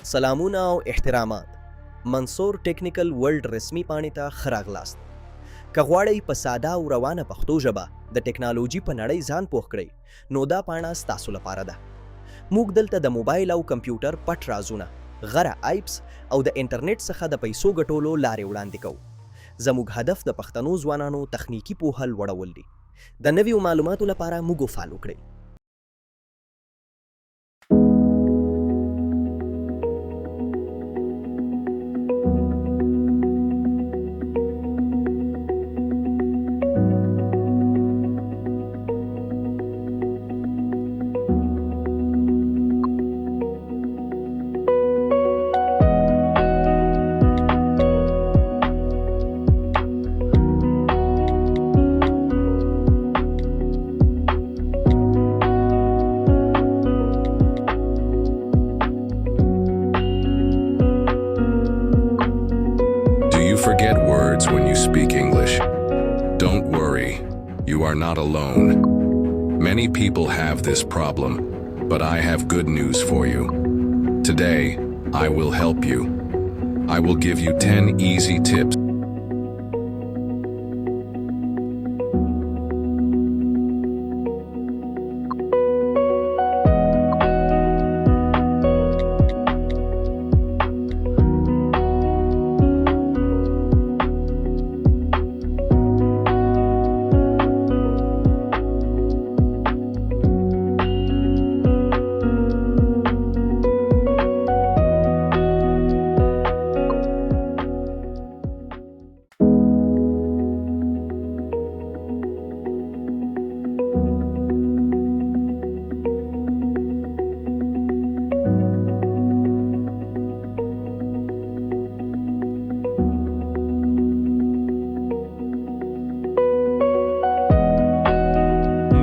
سلامونه او احترامات منصور ټیکنیکل ورلد رسمي پاڼې ته ښه راغلاست. که غواړئ په ساده او روانه پښتو ژبه د ټیکنالوژي په نړۍ ځان پوه کړئ نو دا پاڼه ستاسو لپاره ده. موږ دلته د موبایل او کمپیوټر پټ رازونه، غره ایپس او د انټرنیټ څخه د پیسو ګټلو لارې وړاندې کوو. زموږ هدف د پښتنو ځوانانو تخنیکی پوهه لوړول دي. د نویو معلوماتو لپاره موږ فالو کړئ. Forget words when you speak English. Don't worry, you are not alone. Many people have this problem, but I have good news for you. Today, I will help you. I will give you 10 easy tips.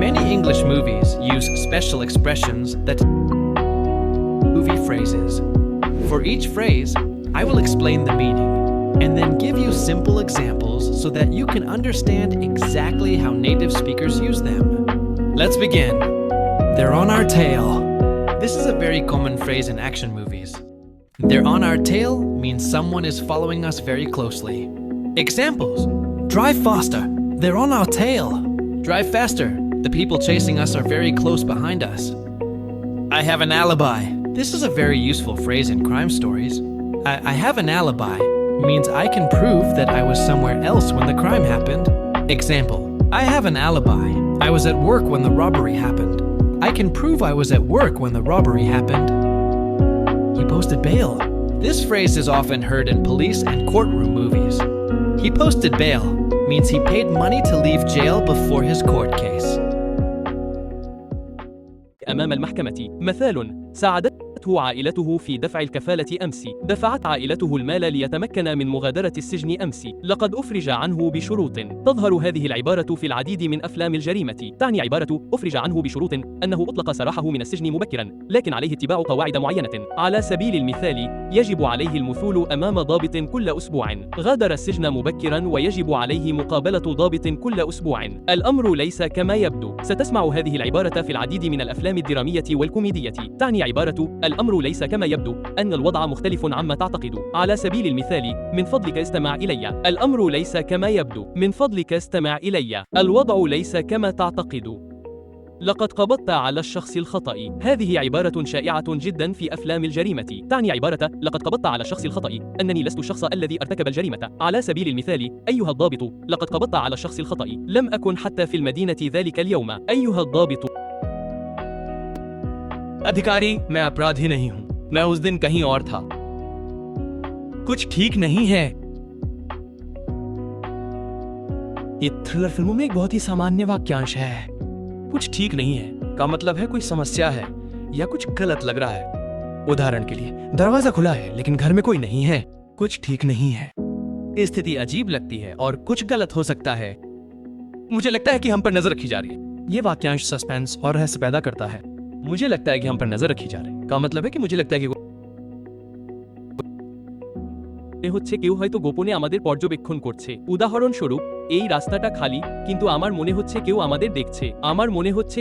Many English movies use special expressions that movie phrases. For each phrase, I will explain the meaning and then give you simple examples so that you can understand exactly how native speakers use them. Let's begin. They're on our tail. This is a very common phrase in action movies. They're on our tail means someone is following us very closely. Examples: drive faster. They're on our tail. Drive faster. The people chasing us are very close behind us. I have an alibi. This is a very useful phrase in crime stories. I have an alibi means I can prove that I was somewhere else when the crime happened. Example: I have an alibi. I was at work when the robbery happened. I can prove I was at work when the robbery happened. He posted bail. This phrase is often heard in police and courtroom movies. He posted bail means he paid money to leave jail before his court case. أمام المحكمة. مثال: ساعدته عائلته في دفع الكفالة أمس. دفعت عائلته المال ليتمكن من مغادرة السجن أمس. لقد أفرج عنه بشروط. تظهر هذه العبارة في العديد من أفلام الجريمة. تعني عبارة أفرج عنه بشروط أنه أطلق سراحه من السجن مبكرا، لكن عليه اتباع قواعد معينة. على سبيل المثال: يجب عليه المثول أمام ضابط كل أسبوع. غادر السجن مبكرا ويجب عليه مقابلة ضابط كل أسبوع. الأمر ليس كما يبدو. ستسمع هذه العبارة في العديد من الأفلام الدرامية والكوميدية. تعني عبارة الأمر ليس كما يبدو أن الوضع مختلف عما تعتقد. على سبيل المثال: من فضلك استمع إلي. الأمر ليس كما يبدو. من فضلك استمع إلي. الوضع ليس كما تعتقد. لقد قبضت على الشخص الخطأ. هذه عبارة شائعة جدا في أفلام الجريمة. تعني عبارة لقد قبضت على الشخص الخطأ أنني لست الشخص الذي ارتكب الجريمة. على سبيل المثال: أيها الضابط، لقد قبضت على الشخص الخطأ. لم أكن حتى في المدينة ذلك اليوم. أيها الضابط. अधिकारी, मैं अपराधी नहीं हूं। मैं उस दिन कहीं और था। कुछ ठीक नहीं है। ये थ्रिलर फिल्मों में एक बहुत ही सामान्य वाक्यांश है। कुछ ठीक नहीं है का मतलब है कोई समस्या है या कुछ गलत लग रहा है। उदाहरण के लिए, दरवाजा खुला है लेकिन घर में कोई नहीं है। कुछ ठीक नहीं है। स्थिति अजीब लगती है और कुछ गलत हो सकता है। मुझे लगता है कि हम पर नजर रखी जा रही है। ये वाक्यांश सस्पेंस और रहस्य पैदा करता है। मुझे लगता है कि हम पर नजर रखी जा रही है का मतलब है कि मुझे लगता है कि হচ্ছে কেউ হয়তো গোপনে আমাদের পর্যবেক্ষণ করছে। উদাহরণস্বরূপ, এই রাস্তাটা খালি কিন্তু আমার মনে হচ্ছে কেউ আমাদের দেখছে। আমার মনে হচ্ছে